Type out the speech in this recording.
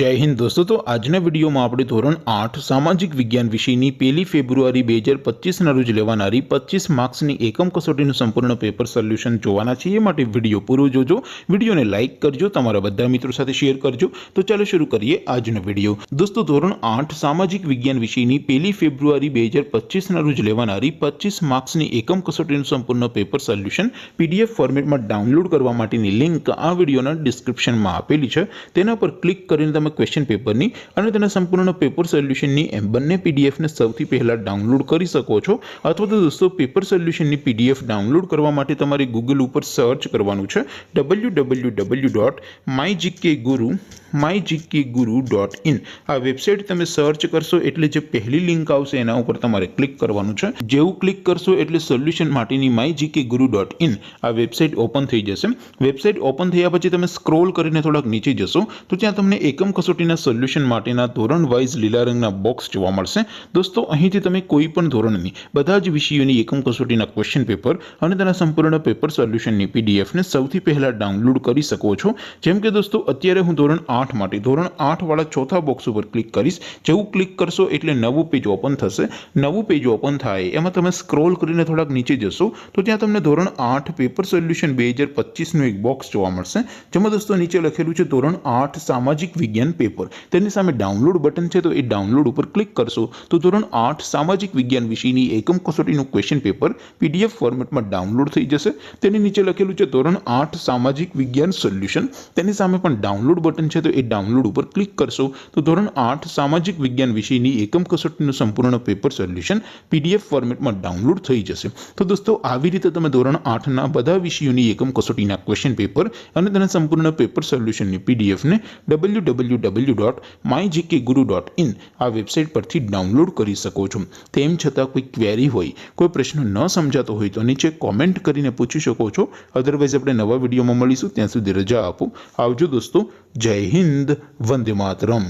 जय हिंद दोस्तों। तो આજના વિડીયોમાં આપણે ધોરણ 8 સામાજિક વિજ્ઞાન વિષયની 1 ફેબ્રુઆરી 2025ના રોજ લેવાનારી 25 માર્ક્સની એકમ કસોટીનું સંપૂર્ણ પેપર સોલ્યુશન જોવાના છે। એ માટે વિડીયો પૂરો જોજો, વિડીયોને લાઈક કરજો, તમારા બધા મિત્રો સાથે શેર કરજો। તો ચાલો શરૂ કરીએ આજનો વિડીયો। દોસ્તો ધોરણ 8 સામાજિક વિજ્ઞાન વિષયની 1 ફેબ્રુઆરી 2025ના રોજ લેવાનારી 25 માર્ક્સની એકમ કસોટીનું સંપૂર્ણ પેપર સોલ્યુશન પીડીએફ ફોર્મેટમાં ડાઉનલોડ કરવા માટેની લિંક આ વિડીયોના ડિસ્ક્રિપ્શનમાં આપેલી છે। તેના પર ક્લિક કરીને તમે ક્વેશ્ચન પેપરની અને તેના સંપૂર્ણ પેપર સોલ્યુશનની એમ બંને પીડીએફને સૌથી પહેલા ડાઉનલોડ કરી શકો છો। અથવા તો દોસ્તો પેપર સોલ્યુશનની પીડીએફ ડાઉનલોડ કરવા માટે તમારે ગૂગલ ઉપર સર્ચ કરવાનું છે www.mygkguru.in। આ વેબસાઇટ તમે સર્ચ કરશો એટલે જે પહેલી લિંક આવશે એના ઉપર તમારે ક્લિક કરવાનું છે। જેવું ક્લિક કરશો એટલે સોલ્યુશન માટેની mygkguru.in આ વેબસાઇટ ઓપન થઈ જશે। વેબસાઇટ ઓપન થયા પછી તમે સ્ક્રોલ કરીને થોડાક નીચે જશો તો ત્યાં તમને એકમ કસોટીના સોલ્યુશન માટેના ધોરણ વાઇઝ લીલા રંગના બોક્સ જોવા મળશે। દોસ્તો અહીંથી તમે કોઈ પણ ધોરણની બધા જ વિષયોની એકમ કસોટીના ક્વેશ્ચન પેપર અને તેના સંપૂર્ણ પેપર સોલ્યુશનની પીડીએફને સૌથી પહેલા ડાઉનલોડ કરી શકો છો। જેમ કે દોસ્તો અત્યારે હું ધોરણ 8 માટે ધોરણ 8 વાળા ચોથા બોક્સ ઉપર ક્લિક કરીશ। જેવું ક્લિક કરશો એટલે નવું પેજ ઓપન થશે। નવું પેજ ઓપન થાય એમાં તમે સ્ક્રોલ કરીને થોડાક નીચે જશો તો ત્યાં તમને ધોરણ 8 પેપર સોલ્યુશન 2025નું એક બોક્સ જોવા મળશે। જેમાં દોસ્તો નીચે લખેલું છે ધોરણ 8 સામાજિક વિજ્ઞાન પેપર। તેની સામે ડાઉનલોડ બટન છે તો એ ડાઉનલોડ ઉપર ક્લિક કરશો તો ધોરણ 8 સામાજિક વિજ્ઞાન વિષયની એકમ કસોટીનું ક્વેશ્ચન પેપર પીડીએફ ફોર્મેટમાં ડાઉનલોડ થઈ જશે। તેની નીચે લખેલું છે ધોરણ 8 સામાજિક વિજ્ઞાન સોલ્યુશન। તેની સામે પણ ડાઉનલોડ બટન છે તો એ ડાઉનલોડ ઉપર ક્લિક કરશો તો ધોરણ 8 સામાજિક વિજ્ઞાન વિષયની એકમ કસોટીનું સંપૂર્ણ પેપર સોલ્યુશન પીડીએફ ફોર્મેટમાં ડાઉનલોડ થઈ જશે। તો દોસ્તો આવી રીતે તમે ધોરણ 8ના બધા વિષયોની એકમ કસોટીના ક્વેશ્ચન પેપર અને તેના સંપૂર્ણ પેપર સોલ્યુશનની પીડીએફને www.mygkguru.in આ વેબસાઇટ પરથી ડાઉનલોડ કરી શકો છો। તેમ છતાં કોઈ ક્વેરી હોય, કોઈ પ્રશ્ન ન સમજાતો હોય તો નીચે કોમેન્ટ કરીને પૂછી શકો છો। અધરવાઇઝ આપણે નવા વિડીયોમાં મળીશું, ત્યાં સુધી રજા આપો। આવજો દોસ્તો। જય હિન્દ, વંદે માતરમ।